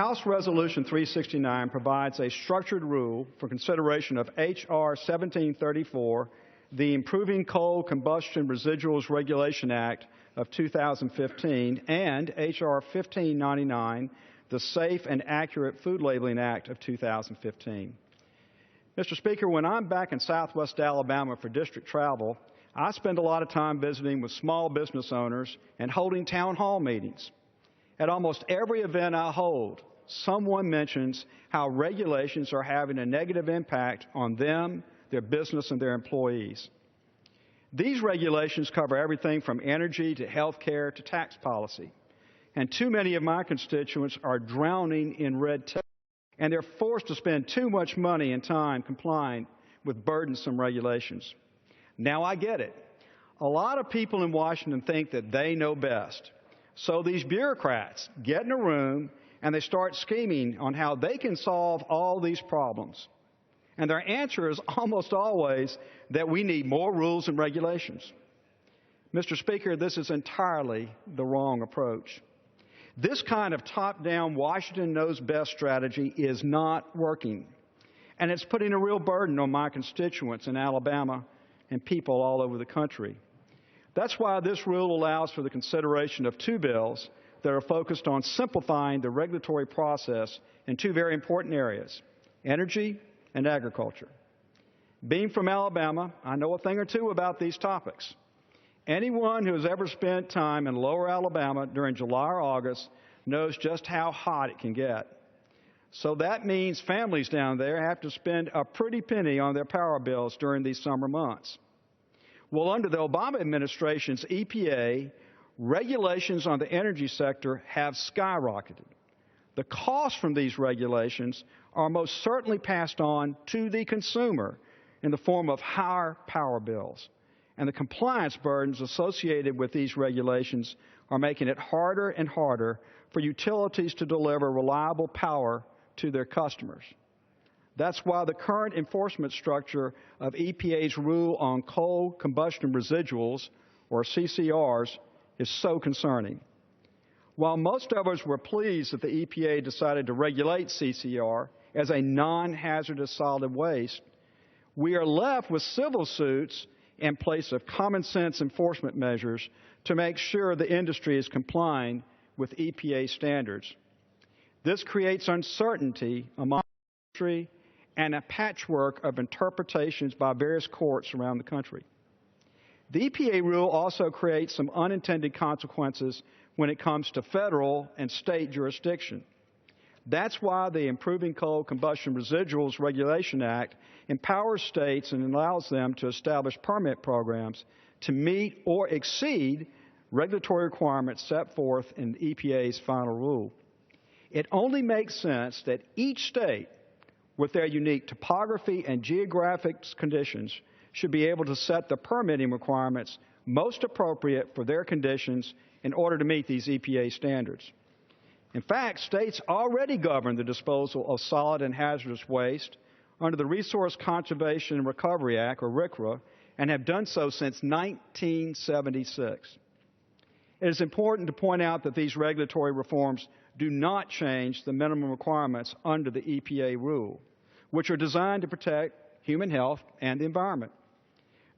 House Resolution 369 provides a structured rule for consideration of H.R. 1734, the Improving Coal Combustion Residuals Regulation Act of 2015, and H.R. 1599, the Safe and Accurate Food Labeling Act of 2015. Mr. Speaker, when I'm back in Southwest Alabama for district travel, I spend a lot of time visiting with small business owners and holding town hall meetings. At almost every event I hold, someone mentions how regulations are having a negative impact on them, their business, and their employees. These regulations cover everything from energy to health care to tax policy. And too many of my constituents are drowning in red tape, and they're forced to spend too much money and time complying with burdensome regulations. Now, I get it. A lot of people in Washington think that they know best. So these bureaucrats get in a room and they start scheming on how they can solve all these problems. And their answer is almost always that we need more rules and regulations. Mr. Speaker, this is entirely the wrong approach. This kind of top-down Washington knows best strategy is not working. And it's putting a real burden on my constituents in Alabama and people all over the country. That's why this rule allows for the consideration of two bills that are focused on simplifying the regulatory process in two very important areas, energy and agriculture. Being from Alabama, I know a thing or two about these topics. Anyone who has ever spent time in lower Alabama during July or August knows just how hot it can get. So that means families down there have to spend a pretty penny on their power bills during these summer months. Well, under the Obama administration's EPA, regulations on the energy sector have skyrocketed. The costs from these regulations are most certainly passed on to the consumer in the form of higher power bills. And the compliance burdens associated with these regulations are making it harder and harder for utilities to deliver reliable power to their customers. That's why the current enforcement structure of EPA's rule on coal combustion residuals, or CCRs, is so concerning. While most of us were pleased that the EPA decided to regulate CCR as a non-hazardous solid waste, we are left with civil suits in place of common sense enforcement measures to make sure the industry is complying with EPA standards. This creates uncertainty among the industry and a patchwork of interpretations by various courts around the country. The EPA rule also creates some unintended consequences when it comes to federal and state jurisdiction. That's why the Improving Coal Combustion Residuals Regulation Act empowers states and allows them to establish permit programs to meet or exceed regulatory requirements set forth in the EPA's final rule. It only makes sense that each state, with their unique topography and geographic conditions, should be able to set the permitting requirements most appropriate for their conditions in order to meet these EPA standards. In fact, states already govern the disposal of solid and hazardous waste under the Resource Conservation and Recovery Act, or RCRA, and have done so since 1976. It is important to point out that these regulatory reforms do not change the minimum requirements under the EPA rule, which are designed to protect human health and the environment.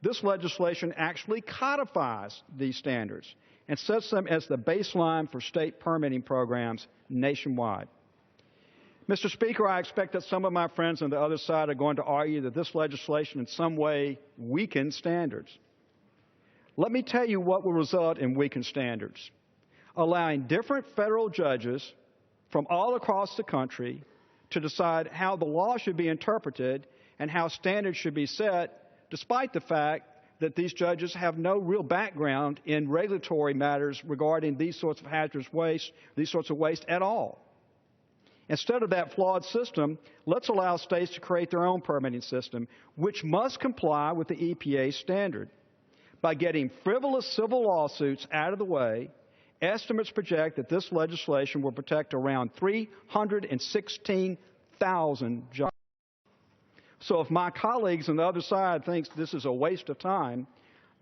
This legislation actually codifies these standards and sets them as the baseline for state permitting programs nationwide. Mr. Speaker, I expect that some of my friends on the other side are going to argue that this legislation in some way weakens standards. Let me tell you what will result in weakened standards. Allowing different federal judges from all across the country to decide how the law should be interpreted and how standards should be set, despite the fact that these judges have no real background in regulatory matters regarding these sorts of hazardous waste, these sorts of waste at all. Instead of that flawed system, let's allow states to create their own permitting system, which must comply with the EPA standard. By getting frivolous civil lawsuits out of the way, estimates project that this legislation will protect around 316,000 jobs. So if my colleagues on the other side think this is a waste of time,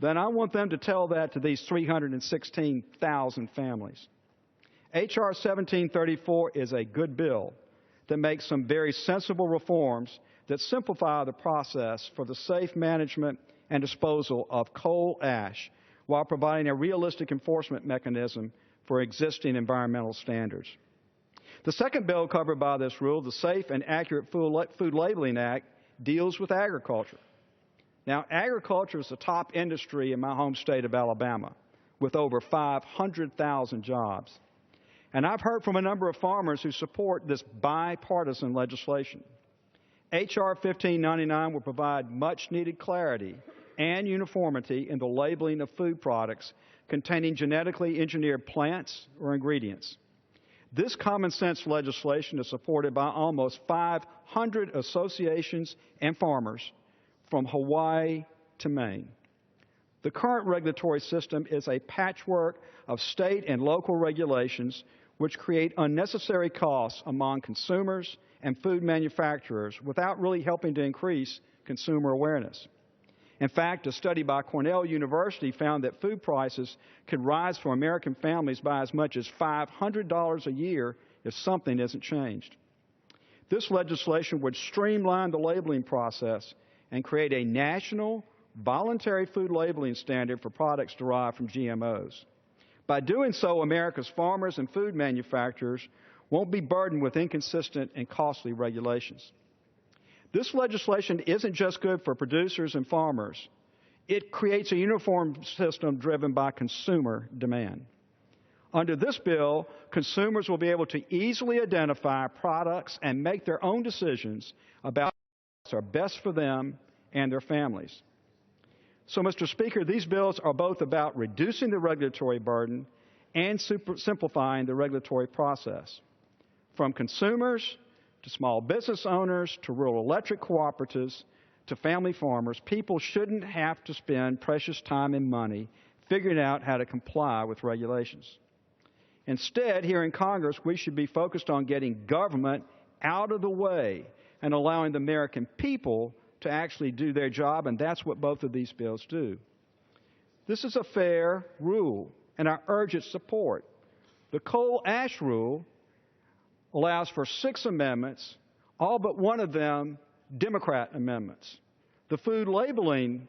then I want them to tell that to these 316,000 families. H.R. 1734 is a good bill that makes some very sensible reforms that simplify the process for the safe management and disposal of coal ash while providing a realistic enforcement mechanism for existing environmental standards. The second bill covered by this rule, the Safe and Accurate Food Labeling Act, deals with agriculture. Now, agriculture is the top industry in my home state of Alabama, with over 500,000 jobs. And I've heard from a number of farmers who support this bipartisan legislation. H.R. 1599 will provide much-needed clarity and uniformity in the labeling of food products containing genetically engineered plants or ingredients. This common-sense legislation is supported by almost 500 associations and farmers from Hawaii to Maine. The current regulatory system is a patchwork of state and local regulations which create unnecessary costs among consumers and food manufacturers without really helping to increase consumer awareness. In fact, a study by Cornell University found that food prices could rise for American families by as much as $500 a year if something isn't changed. This legislation would streamline the labeling process and create a national, voluntary food labeling standard for products derived from GMOs. By doing so, America's farmers and food manufacturers won't be burdened with inconsistent and costly regulations. This legislation isn't just good for producers and farmers. It creates a uniform system driven by consumer demand. Under this bill, consumers will be able to easily identify products and make their own decisions about what are best for them and their families. So, Mr. Speaker, these bills are both about reducing the regulatory burden and simplifying the regulatory process. From consumers to small business owners to rural electric cooperatives to family farmers, people shouldn't have to spend precious time and money figuring out how to comply with regulations. Instead, here in Congress, we should be focused on getting government out of the way and allowing the American people to actually do their job, and that's what both of these bills do. This is a fair rule, and I urge its support. The coal ash rule allows for 6 amendments, all but one of them Democrat amendments. The food labeling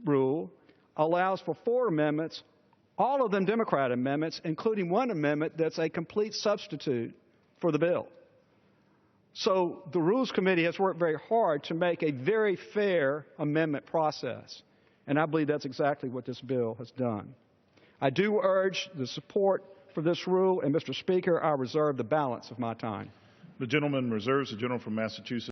rule allows for 4 amendments, all of them Democrat amendments, including one amendment that's a complete substitute for the bill. So the Rules Committee has worked very hard to make a very fair amendment process, and I believe that's exactly what this bill has done. I do urge the support for this rule, and Mr. Speaker, I reserve the balance of my time. The gentleman reserves. The gentleman from Massachusetts.